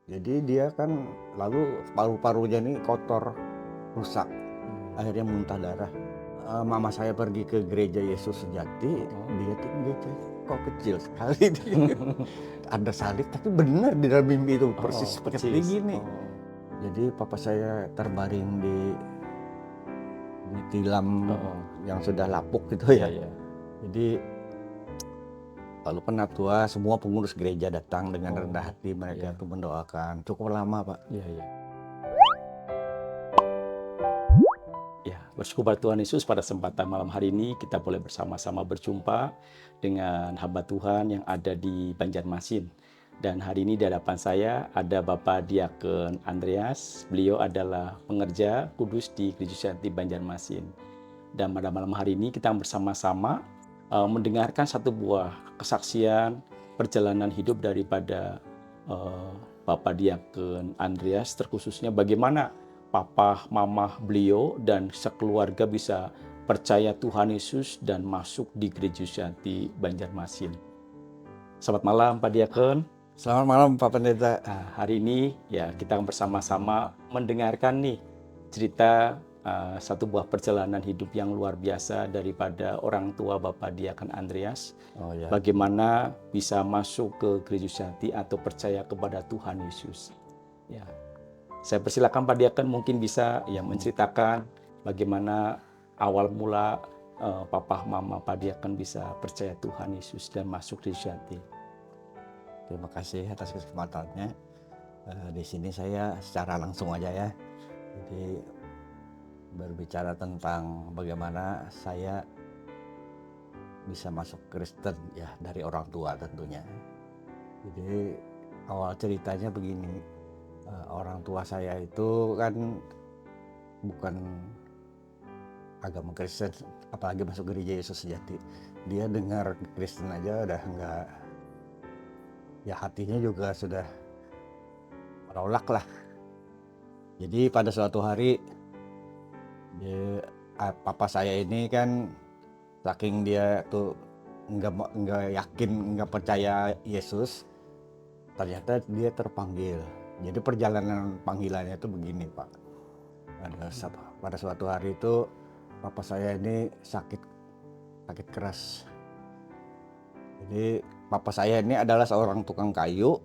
Jadi dia kan lalu paru-parunya ini kotor, rusak, akhirnya muntah darah. Mama saya pergi ke gereja Yesus Sejati, dia tuh gereja kok kecil sekali dia. Ada salib tapi benar di dalam mimpi itu persis seperti gini. Jadi papa saya terbaring di tilam yang sudah lapuk gitu ya. Jadi lalu penatua semua pengurus gereja datang dengan rendah hati, mereka tuh mendoakan cukup lama, Pak. Ya, bersyukur pada Tuhan Yesus pada kesempatan malam hari ini kita boleh bersama-sama berjumpa dengan hamba Tuhan yang ada di Banjarmasin. Dan hari ini di hadapan saya ada Bapak Diakon Andreas. Beliau adalah pengerja kudus di Gereja Sejati Banjarmasin. Dan pada malam hari ini kita bersama-sama mendengarkan satu buah kesaksian perjalanan hidup daripada Bapak Diakon Andreas, terkhususnya bagaimana papa, mama beliau dan sekeluarga bisa percaya Tuhan Yesus dan masuk di Gereja Sejati Banjarmasin. Selamat malam Pak Diakon. Selamat malam Pak Pendeta. Hari ini ya kita bersama-sama mendengarkan nih cerita satu buah perjalanan hidup yang luar biasa daripada orang tua Bapak Diakon Andreas. Bagaimana bisa masuk ke Gereja Sejati atau percaya kepada Tuhan Yesus. Ya, saya persilakan Pak Diakon mungkin bisa ya menceritakan bagaimana awal mula papa mama Pak Diakon bisa percaya Tuhan Yesus dan masuk di Sejati. Terima kasih atas kesempatannya. Di sini saya secara langsung aja ya. Jadi berbicara tentang bagaimana saya bisa masuk Kristen ya dari orang tua tentunya. Jadi awal ceritanya begini, orang tua saya itu kan bukan agama Kristen, apalagi masuk gereja Yesus Sejati. Dia dengar Kristen aja udah enggak, ya hatinya juga sudah menolak lah. Jadi pada suatu hari papa saya ini kan saking dia tuh nggak yakin, nggak percaya Yesus, ternyata dia terpanggil. Jadi perjalanan panggilannya itu begini Pak. Pada suatu hari itu papa saya ini sakit keras. Jadi papa saya ini adalah seorang tukang kayu.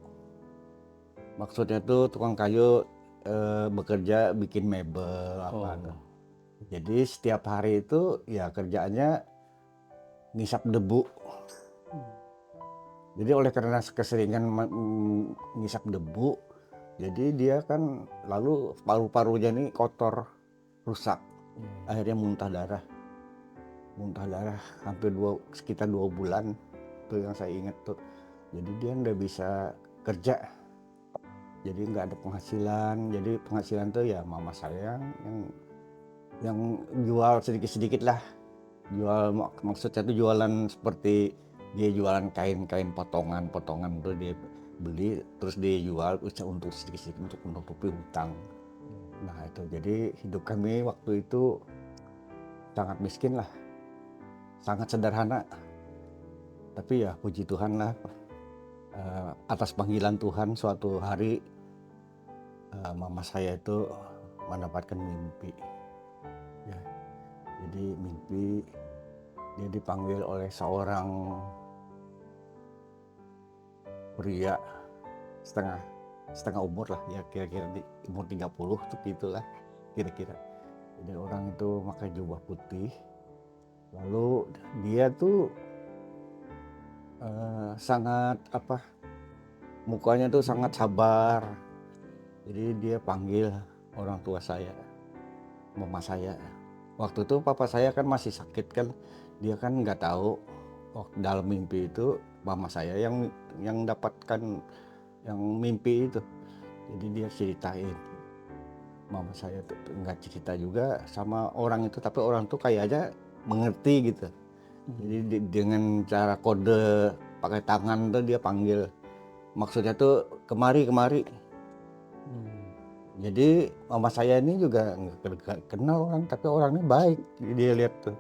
Maksudnya tuh tukang kayu bekerja bikin mebel apa. Jadi setiap hari itu ya kerjaannya ngisap debu. Jadi oleh karena keseringan ngisap debu, jadi dia kan lalu paru-parunya ini kotor, rusak, akhirnya muntah darah hampir sekitar 2 bulan tuh yang saya ingat tuh. Jadi dia nggak bisa kerja, jadi nggak ada penghasilan. Jadi penghasilan tuh ya mama saya yang jual sedikit-sedikit lah, maksudnya tuh jualan seperti dia jualan kain-kain potongan tuh dia beli terus dia jual untuk sedikit-sedikit untuk menutupi hutang. Nah itu jadi hidup kami waktu itu sangat miskin lah, sangat sederhana. Tapi ya puji Tuhan lah, atas panggilan Tuhan suatu hari mama saya itu mendapatkan mimpi ya. Jadi mimpi dia dipanggil oleh seorang pria setengah umur lah ya, kira-kira di umur 30 tuh gitulah kira-kira. Jadi orang itu pakai jubah putih, lalu dia tuh sangat mukanya tuh sangat sabar. Jadi dia panggil orang tua saya, mama saya. Waktu itu papa saya kan masih sakit kan, dia kan nggak tahu dalam mimpi itu mama saya yang dapatkan yang mimpi itu. Jadi dia ceritain, mama saya tuh nggak cerita juga sama orang itu, tapi orang tuh kayaknya mengerti gitu. Jadi dengan cara kode pakai tangan tuh dia panggil, maksudnya tuh kemari. Jadi mama saya ini juga nggak kenal orang, tapi orangnya baik, dia lihat tuh.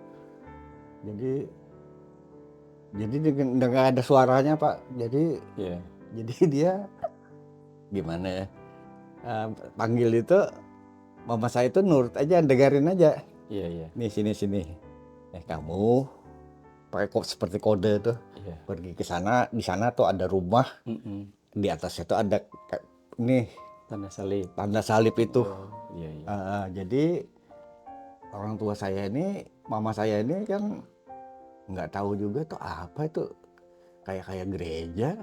Jadi dengan ada suaranya Pak. Jadi dia gimana ya, panggil itu mama saya itu nurut aja, dengerin aja. Iya, iya. Nih sini, kamu pakai kok seperti kode tuh Iya. pergi ke sana. Di sana tuh ada rumah, di atasnya tuh ada nih Tanda salib. tanda salib itu. Oh, iya, iya. Jadi orang tua saya ini, mama saya ini kan nggak tahu juga tuh apa itu, kayak gereja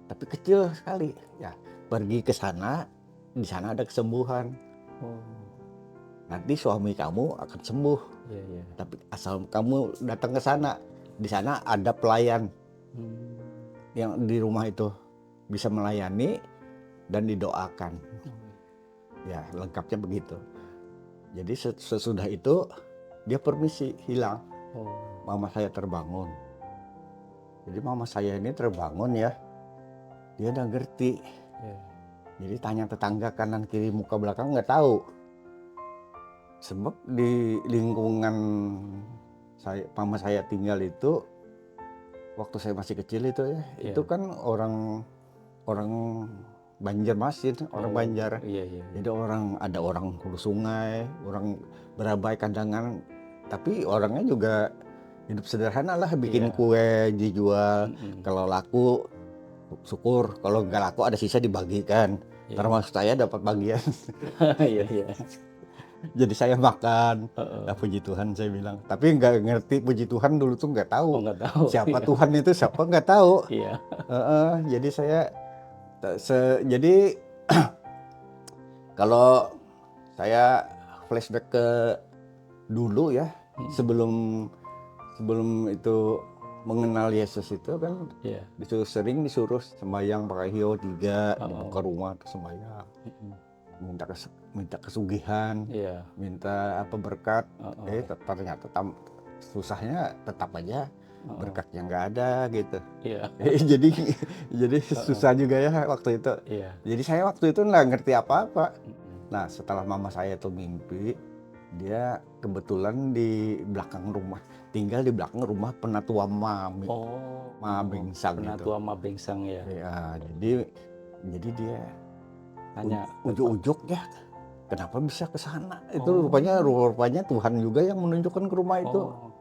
tapi kecil sekali ya. Pergi ke sana, di sana ada kesembuhan, Oh, nanti suami kamu akan sembuh, iya, iya. tapi asal kamu datang ke sana. Di sana ada pelayan yang di rumah itu bisa melayani dan didoakan ya, lengkapnya begitu. Jadi sesudah itu dia permisi hilang. Oh, Mama saya terbangun. Jadi mama saya ini terbangun ya, dia udah ngerti. iya. Jadi tanya tetangga kanan kiri muka belakang nggak tahu. Sebab di lingkungan mama saya tinggal itu, waktu saya masih kecil itu ya, Iya. itu kan orang Banjarmasin, orang Banjar. Iya, iya, iya. Jadi ada orang hulu sungai, orang berabai kandangan, tapi orangnya juga hidup sederhana lah, bikin Iya. kue dijual. Kalau laku syukur, kalau nggak laku ada sisa dibagikan. Iya. Termasuk saya dapat bagian. Iya, iya. Jadi saya makan. Heeh. Nah, puji Tuhan saya bilang. Tapi nggak ngerti puji Tuhan dulu tuh nggak tahu. Oh, nggak tahu. Siapa Iya. Tuhan itu siapa nggak tahu. Iya. Jadi saya jadi kalau saya flashback ke dulu ya, sebelum itu mengenal Yesus itu kan Iya. sering disuruh sembahyang pakai hio 3 ke rumah tuh sembahyang, minta kesugihan, Iya. minta apa berkat. Ternyata susahnya tetap aja berkatnya nggak ada gitu. Iya. jadi susah juga ya waktu itu. Iya. Jadi saya waktu itu nggak ngerti apa-apa. Nah setelah mama saya tuh mimpi, dia kebetulan di belakang rumah, tinggal di belakang rumah penatua Mami. Oh, Mabengsang itu. Penatua Mabengsang ya. Ya, jadi dia Tanya. ujuk-ujuk ya, kenapa bisa ke sana? Itu rupanya Tuhan juga yang menunjukkan ke rumah itu. Oh.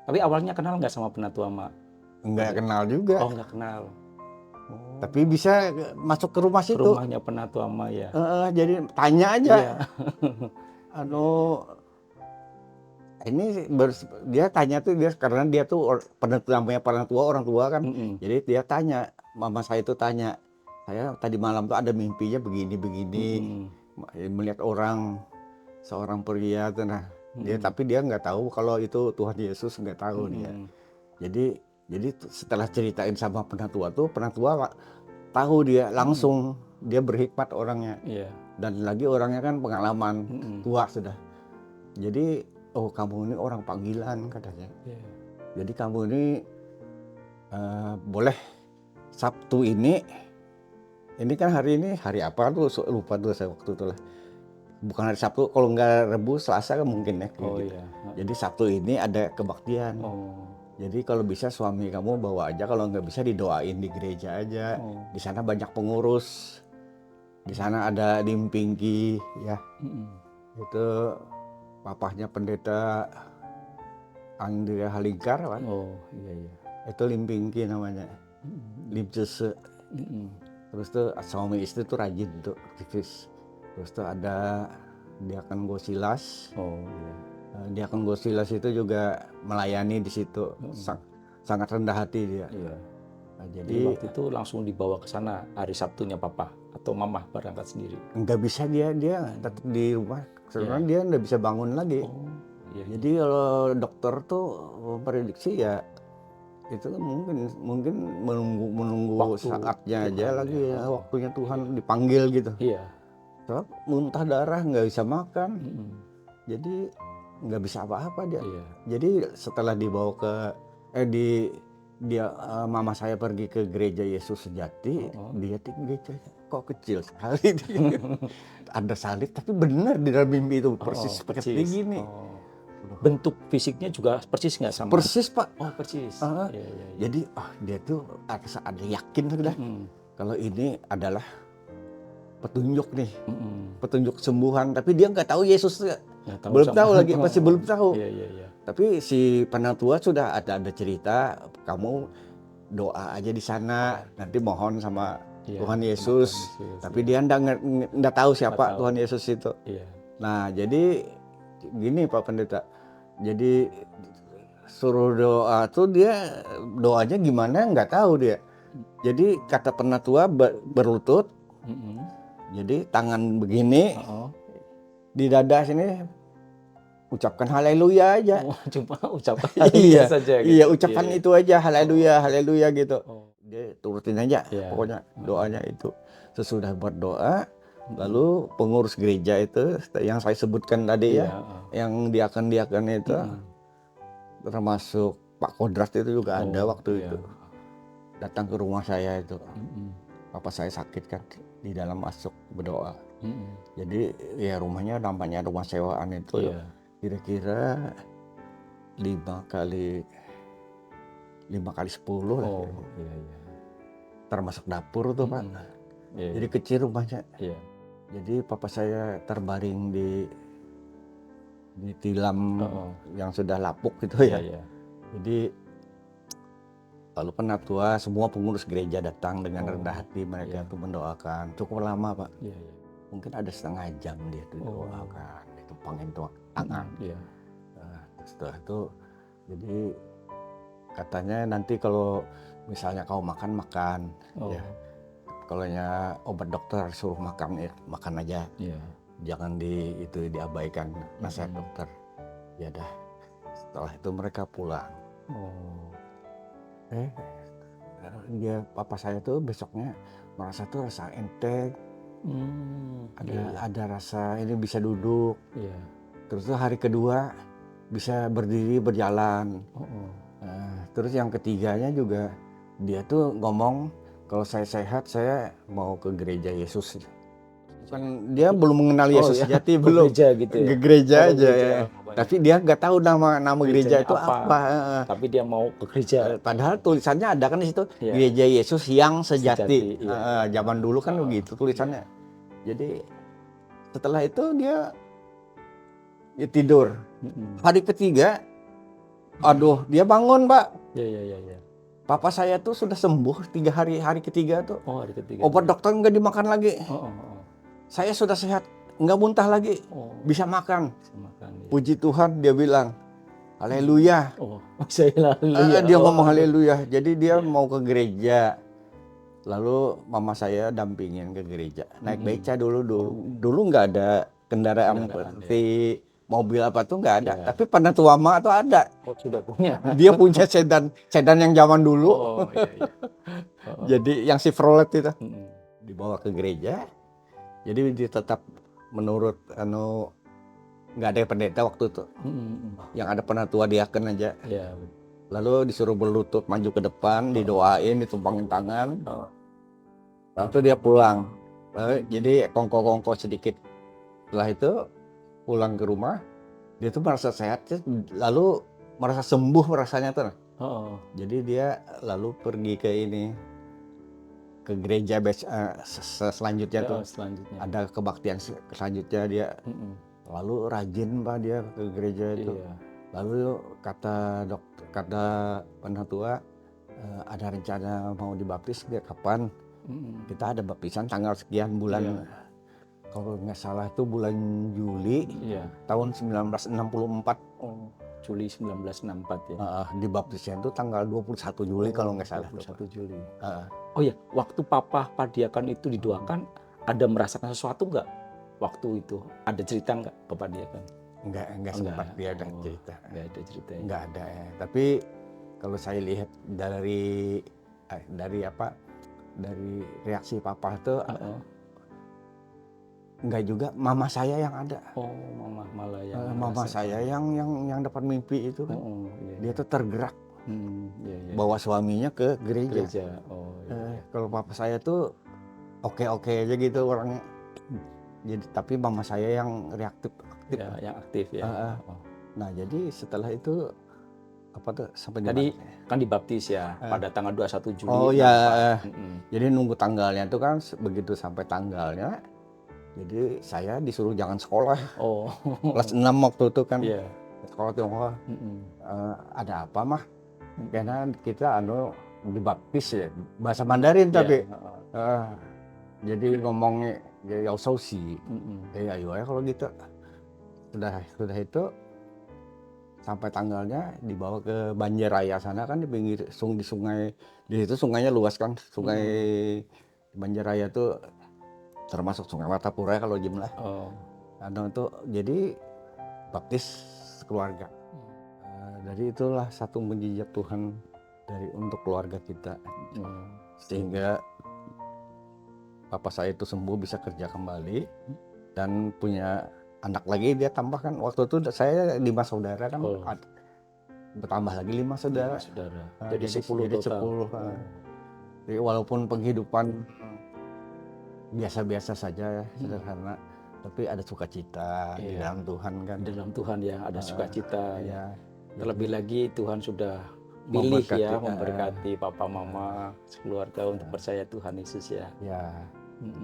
Tapi awalnya kenal nggak sama Penatua Ma? Nggak kenal juga. Oh, nggak kenal. Tapi bisa masuk ke rumah situ. Rumahnya Penatua Ma ya. Jadi tanya aja. Iya. Ini dia tanya tuh, karena dia tuh namanya penatua, orang tua kan. Jadi dia tanya, mama saya itu tanya, saya tadi malam tuh ada mimpinya begini, melihat seorang pria tuh, nah tapi dia nggak tahu kalau itu Tuhan Yesus, nggak tahu dia. Jadi setelah ceritain sama penatua tuh, penatua tahu dia langsung, dia berhikmat orangnya. Iya. Dan lagi orangnya kan pengalaman, tua sudah. Jadi, oh kamu ini orang panggilan katanya. Iya. Jadi kamu ini boleh Sabtu ini kan hari apa tuh, lupa tuh saya waktu itu lah. Bukan hari Sabtu, kalau nggak Rebu, Selasa kan mungkin ya. Oh gitu. iya. Jadi Sabtu ini ada kebaktian. Oh. Jadi kalau bisa suami kamu bawa aja, kalau nggak bisa didoain di gereja aja. Di sana banyak pengurus. Di sana ada Limpingki ya. Itu papahnya pendeta Andrea Halingkar kan. Oh iya. Itu Limpingki namanya. Limcese. Terus tuh suami istri tuh rajin tuh aktivis. Terus tuh ada Diakon Gosilas. Oh iya. Diakon Gosilas itu juga melayani di situ. Sangat rendah hati dia. Iya. Nah, Jadi waktu itu langsung dibawa ke sana hari Sabtunya papa atau mama berangkat sendiri? Nggak bisa, dia tetap di rumah. Sebenarnya dia nggak bisa bangun lagi. Oh, iya. Jadi kalau dokter tuh memprediksi ya itu mungkin menunggu saatnya aja lagi ya, waktunya Tuhan dipanggil gitu. Iya. Sebab muntah darah, nggak bisa makan. Jadi nggak bisa apa-apa dia. Iya. Jadi setelah dibawa ke mama saya pergi ke gereja Yesus Sejati, dia di gereja kok kecil sekali. Ada salib tapi benar di dalam mimpi itu persis seperti gini. Bentuk fisiknya juga persis nggak sama? Persis Pak. Oh persis. Jadi dia tuh ada yakin sudah kalau ini adalah petunjuk nih, Mm-mm. petunjuk kesembuhan. Tapi dia nggak tahu Yesus, Nggak tahu belum sama. tahu lagi, masih belum tahu. Iya, iya, iya. Tapi si penatua sudah ada cerita, kamu doa aja di sana, nanti mohon sama Iya, Tuhan sama Yesus. Tuhan Yesus, Tapi iya. dia nggak tahu siapa tahu. Tuhan Yesus itu. Iya. Nah, jadi gini Pak Pendeta. Jadi suruh doa tuh dia doanya gimana nggak tahu dia. Jadi kata penatua berlutut, Mm-mm. jadi tangan begini Oh, di dada sini ucapkan haleluya aja. oh, cuma ucapan Iya, saja gitu. iya ucapan Iya. itu aja haleluya, haleluya gitu. Oh, Dia turutin aja iya. pokoknya doanya itu. Sesudah berdoa, Mm-mm. lalu pengurus gereja itu yang saya sebutkan tadi Iya. ya, yang diaken-diaken itu, Mm-mm. termasuk Pak Kodrat itu juga ada Oh, waktu iya. itu. Datang ke rumah saya itu, Mm-mm. papa saya sakit kan, di dalam masuk berdoa. Mm-mm. Jadi ya rumahnya namanya rumah sewaan itu, Iya. kira-kira 5 kali 10 lah, Oh, kira-kira. iya, iya. Termasuk dapur tuh Pak. Mm-mm. Iya, Jadi iya. kecil rumahnya. Iya. Jadi papa saya terbaring di tilam Oh, yang sudah lapuk gitu iya, ya. iya. Jadi lalu penatua, semua pengurus gereja datang dengan Oh, rendah hati, mereka iya. tuh mendoakan. Cukup lama Pak, Iya, iya. mungkin ada setengah jam dia tuh Oh. doakan, ditumpangin tuh tangan. Iya. Nah, setelah itu jadi katanya nanti kalau misalnya kau makan Oh, ya, kalau obat dokter suruh makan ya makan aja, iya. jangan diabaikan nasihat Mm-mm. dokter. Ya dah, setelah itu mereka pulang. Oh, Papa saya tuh besoknya merasa tuh rasa enteng, iya, ada rasa ini bisa duduk. iya. Terus tuh hari kedua bisa berdiri berjalan. Oh, oh. Nah, terus yang ketiganya juga dia tuh ngomong, kalau saya sehat saya mau ke gereja Yesus. Kan dia belum mengenal Yesus Oh, ya. sejati, Ke belum gereja gitu ya? ke gereja Oh, aja gereja, ya. pokoknya. Tapi dia nggak tahu nama gereja Gerejanya itu apa? apa. Tapi dia mau ke gereja. Padahal tulisannya ada kan di situ, Iya. gereja Yesus yang Sejati, sejati. iya. Zaman dulu kan begitu tulisannya. Jadi setelah itu dia tidur. Mm-mm. Hari ketiga, aduh dia bangun Pak. Iya, iya, iya, iya. Papa saya tuh sudah sembuh 3 hari, hari ketiga tuh. Oh, hari ketiga. Obat dokter nggak dimakan lagi. Oh, oh, oh. Saya sudah sehat, nggak muntah lagi, Oh, bisa makan. bisa makan dia. Puji Tuhan, dia bilang, haleluya. Oh, saya lalu ya. Dia Oh, ngomong haleluya. Jadi dia Iya. mau ke gereja. Lalu mama saya dampingin ke gereja. Naik beca dulu. Dulu nggak ada kendaraan Kendaraan, seperti mobil apa tuh nggak ada. Iya. Tapi penatua mama tuh ada. Oh, sudah punya. Dia punya sedan yang zaman dulu. Oh, iya, iya. Oh, oh. Jadi yang Chevrolet itu Mm-mm. dibawa ke gereja. Jadi dia tetap menurut nggak ada pendeta waktu itu. Mm-mm. Yang ada penatua diaken aja. Iya. Lalu disuruh berlutut maju ke depan, didoain, ditumpangin tangan. Oh. Lalu dia pulang. Jadi kongko-kongko sedikit. Setelah itu pulang ke rumah, dia tuh merasa sehat, lalu merasa sembuh rasanya tuh. Oh, Jadi dia lalu pergi ke gereja selanjutnya oh, tuh. selanjutnya. Ada kebaktian selanjutnya dia. Mm-mm. Lalu rajin Pak dia ke gereja itu. Iya. Lalu kata penatua, ada rencana mau dibaptis dia kapan? Mm-mm. Kita ada baptisan tanggal sekian bulan. Iya. Kalau nggak salah itu bulan Juli Iya. tahun 1964. Oh, Juli 1964 ya. Dibaptisnya itu tanggal 21 Juli kalau nggak salah. 21 Juli. Ah, Oh ya, waktu Papa Padiakan itu didoakan, ada merasakan sesuatu nggak? Waktu itu ada cerita nggak Bapak Diakan? nggak sempat dia ada cerita. Nggak ada ceritanya. Nggak ada ya. Tapi kalau saya lihat dari reaksi papa itu, Oh, nggak juga, mama saya yang ada. oh, mama malah yang Mama merasakan. saya yang dapat mimpi itu kan. Oh, iya, Dia tuh tergerak iya, iya. bawa suaminya ke gereja. Gereja. Oh, iya. Kalau papa saya tuh oke-oke aja gitu orangnya. Jadi tapi mama saya yang reaktif, aktif. Ya, yang aktif ya. Oh. Nah jadi setelah itu apa tuh sampai Tadi di kan dibaptis ya pada tanggal 21 Juli. Oh ya, 64. Mm-mm. jadi nunggu tanggalnya tuh kan begitu sampai tanggalnya Jadi saya disuruh jangan sekolah. Oh. Kelas 6 waktu itu kan Iya. sekolah Tionghoa. Mm-mm. Ada apa mah? Karena kita dibaptis ya bahasa Mandarin Iya, tapi heeh. jadi ngomongnya ya Yaosousi. Mm-mm. Ayo ya kalau gitu. Sudah itu sampai tanggalnya dibawa ke Banjaraya sana kan di pinggir di sungai, di situ sungainya luas kan, sungai Banjaraya tuh termasuk Sungai Martapura kalau jumlah. Oh. Itu jadi baptis keluarga. Dari itulah satu mujizat Tuhan untuk keluarga kita, sehingga papa saya itu sembuh, bisa kerja kembali dan punya anak lagi. Dia tambahkan, waktu itu saya 5 saudara kan, bertambah lagi 5 saudara. 5 saudara. Jadi 10 jadi total. 10. Jadi walaupun penghidupan biasa-biasa saja, sederhana, tapi ada sukacita di dalam Tuhan kan. Di dalam Tuhan ya ada sukacita. Ya. Terlebih lagi Tuhan sudah pilih ya, Memberkati, memberkati papa mama sekeluarga untuk percaya Tuhan Yesus ya. Ya.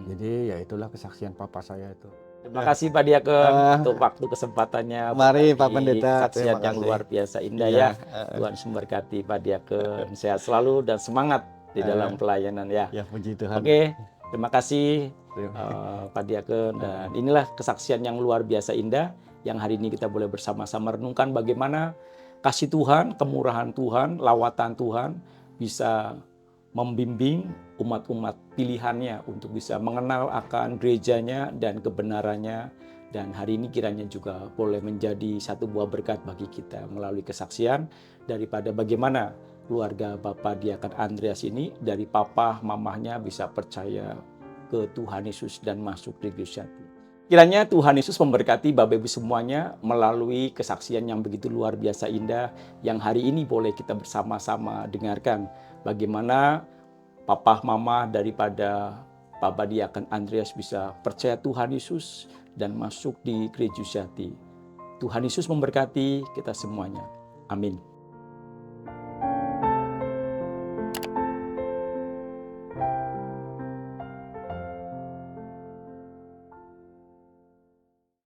Jadi ya itulah kesaksian papa saya itu. Terima kasih Pak Diakon untuk waktu kesempatannya. Mari Pak berbagi Pendeta, kesaksian terima yang kasih. luar biasa indah Iya. ya. Tuhan memberkati Pak Diakon, sehat selalu dan semangat di dalam pelayanan ya. Ya puji Tuhan. Oke, terima kasih Terima Pak Diakon, dan inilah kesaksian yang luar biasa indah yang hari ini kita boleh bersama-sama renungkan bagaimana kasih Tuhan, kemurahan Tuhan, lawatan Tuhan bisa membimbing umat-umat pilihannya untuk bisa mengenal akan gerejanya dan kebenarannya. Dan hari ini kiranya juga boleh menjadi satu buah berkat bagi kita melalui kesaksian daripada bagaimana keluarga Bapak Diakon Andreas ini dari papa mamahnya bisa percaya ke Tuhan Yesus dan masuk di gereja. Kiranya Tuhan Yesus memberkati Bapak Ibu semuanya melalui kesaksian yang begitu luar biasa indah yang hari ini boleh kita bersama-sama dengarkan. Bagaimana papa mama daripada Bapak Diakon Andreas bisa percaya Tuhan Yesus dan masuk di gereja Jati. Tuhan Yesus memberkati kita semuanya. Amin.